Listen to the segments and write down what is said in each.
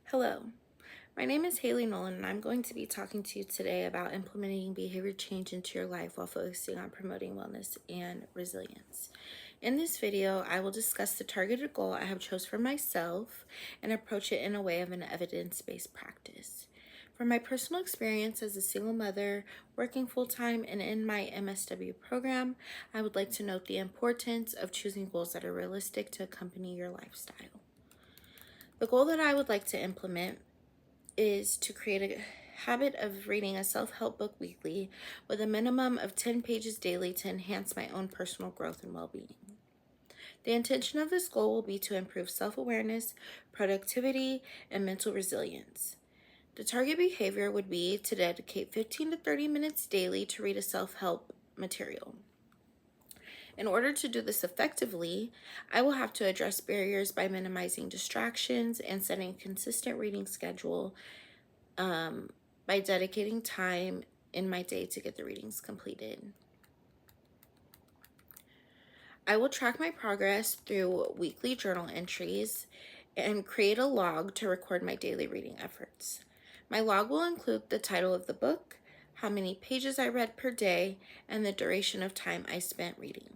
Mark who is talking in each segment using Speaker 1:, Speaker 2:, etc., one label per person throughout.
Speaker 1: Hello, my name is Haley Nolan, and I'm going to be talking to you today about implementing behavior change into your life while focusing on promoting wellness and resilience. In this video, I will discuss the targeted goal I have chose for myself and approach it in a way of an evidence-based practice. From my personal experience as a single mother, working full-time, and in my MSW program, I would like to note the importance of choosing goals that are realistic to accompany your lifestyle. The goal that I would like to implement is to create a habit of reading a self-help book weekly with a minimum of 10 pages daily to enhance my own personal growth and well-being. The intention of this goal will be to improve self-awareness, productivity, and mental resilience. The target behavior would be to dedicate 15 to 30 minutes daily to read a self-help material. In order to do this effectively, I will have to address barriers by minimizing distractions and setting a consistent reading schedule by dedicating time in my day to get the readings completed. I will track my progress through weekly journal entries and create a log to record my daily reading efforts. My log will include the title of the book, how many pages I read per day, and the duration of time I spent reading.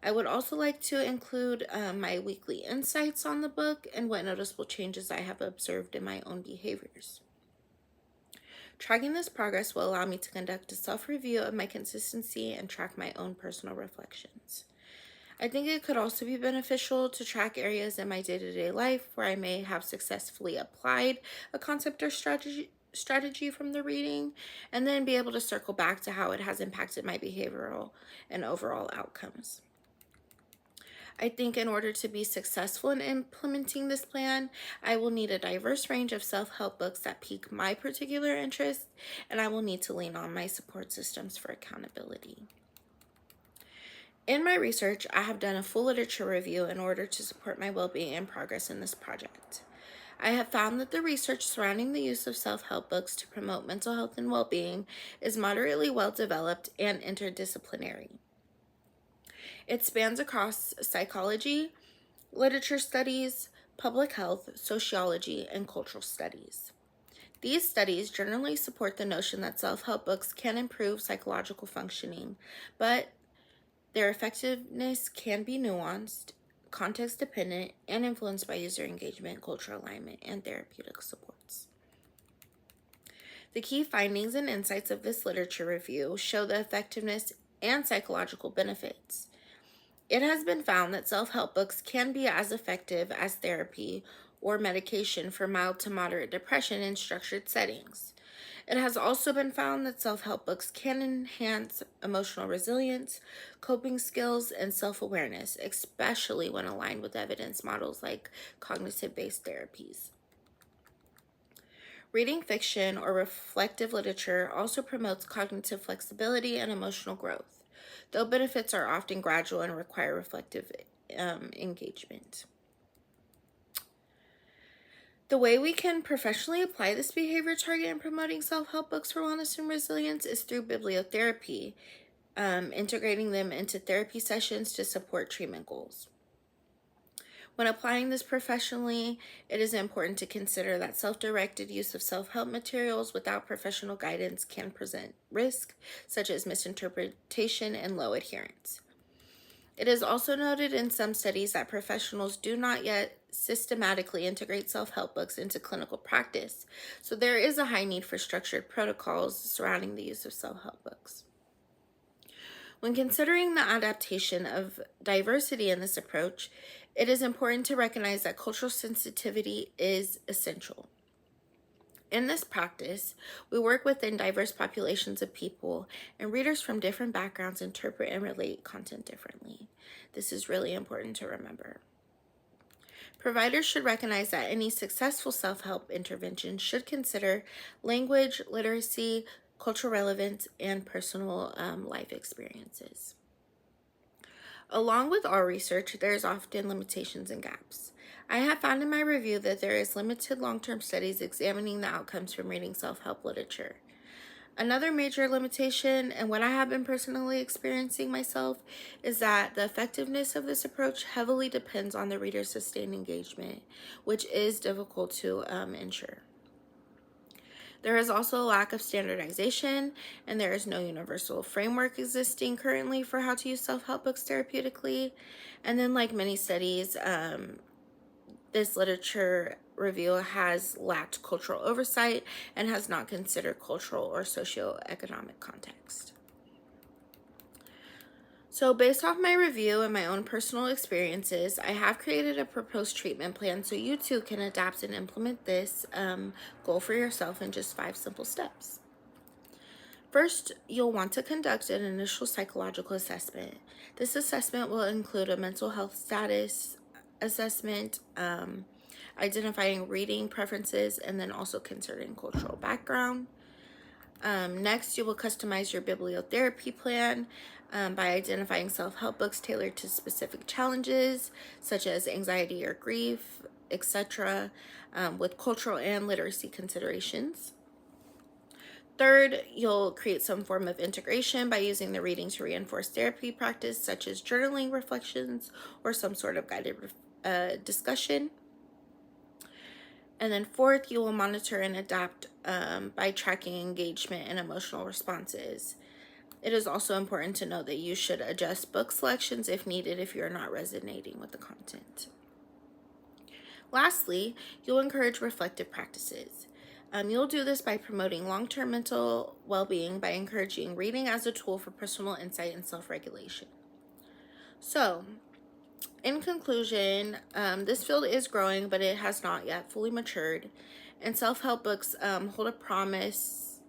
Speaker 1: I would also like to include my weekly insights on the book and what noticeable changes I have observed in my own behaviors. Tracking this progress will allow me to conduct a self-review of my consistency and track my own personal reflections. I think it could also be beneficial to track areas in my day-to-day life where I may have successfully applied a concept or strategy from the reading, and then be able to circle back to how it has impacted my behavioral and overall outcomes. I think in order to be successful in implementing this plan, I will need a diverse range of self-help books that pique my particular interests, and I will need to lean on my support systems for accountability. In my research, I have done a full literature review in order to support my well-being and progress in this project. I have found that the research surrounding the use of self-help books to promote mental health and well-being is moderately well-developed and interdisciplinary. It spans across psychology, literature studies, public health, sociology, and cultural studies. These studies generally support the notion that self-help books can improve psychological functioning, but their effectiveness can be nuanced, context-dependent, and influenced by user engagement, cultural alignment, and therapeutic supports. The key findings and insights of this literature review show the effectiveness and psychological benefits. It has been found that self-help books can be as effective as therapy or medication for mild to moderate depression in structured settings. It has also been found that self-help books can enhance emotional resilience, coping skills, and self-awareness, especially when aligned with evidence models like cognitive-based therapies. Reading fiction or reflective literature also promotes cognitive flexibility and emotional growth, though benefits are often gradual and require reflective engagement. The way we can professionally apply this behavior target in promoting self-help books for wellness and resilience is through bibliotherapy, integrating them into therapy sessions to support treatment goals. When applying this professionally, it is important to consider that self-directed use of self-help materials without professional guidance can present risk, such as misinterpretation and low adherence. It is also noted in some studies that professionals do not yet systematically integrate self-help books into clinical practice, so there is a high need for structured protocols surrounding the use of self-help books. When considering the adaptation of diversity in this approach, it is important to recognize that cultural sensitivity is essential. In this practice, we work within diverse populations of people, and readers from different backgrounds interpret and relate content differently. This is really important to remember. Providers should recognize that any successful self-help intervention should consider language, literacy, cultural relevance, and personal life experiences. Along with our research, there is often limitations and gaps. I have found in my review that there is limited long-term studies examining the outcomes from reading self-help literature. Another major limitation, and what I have been personally experiencing myself, is that the effectiveness of this approach heavily depends on the reader's sustained engagement, which is difficult to ensure. There is also a lack of standardization, and there is no universal framework existing currently for how to use self-help books therapeutically. And then, like many studies, this literature review has lacked cultural oversight and has not considered cultural or socioeconomic context. So based off my review and my own personal experiences, I have created a proposed treatment plan so you too can adapt and implement this goal for yourself in just 5 simple steps. First, you'll want to conduct an initial psychological assessment. This assessment will include a mental health status assessment, identifying reading preferences, and then also considering cultural background. Next, you will customize your bibliotherapy plan by identifying self-help books tailored to specific challenges, such as anxiety or grief, etc., with cultural and literacy considerations. Third, you'll create some form of integration by using the reading to reinforce therapy practice, such as journaling reflections or some sort of guided discussion. And then fourth, you will monitor and adapt by tracking engagement and emotional responses. It is also important to note that you should adjust book selections if needed if you're not resonating with the content. Lastly, you'll encourage reflective practices. You'll do this by promoting long-term mental well-being by encouraging reading as a tool for personal insight and self-regulation. So, in conclusion, this field is growing, but it has not yet fully matured, and self-help books hold a promise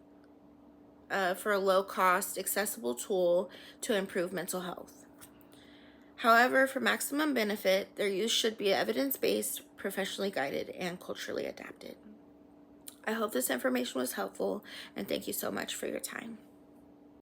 Speaker 1: for a low-cost, accessible tool to improve mental health. However, for maximum benefit, their use should be evidence-based, professionally guided, and culturally adapted. I hope this information was helpful, and thank you so much for your time.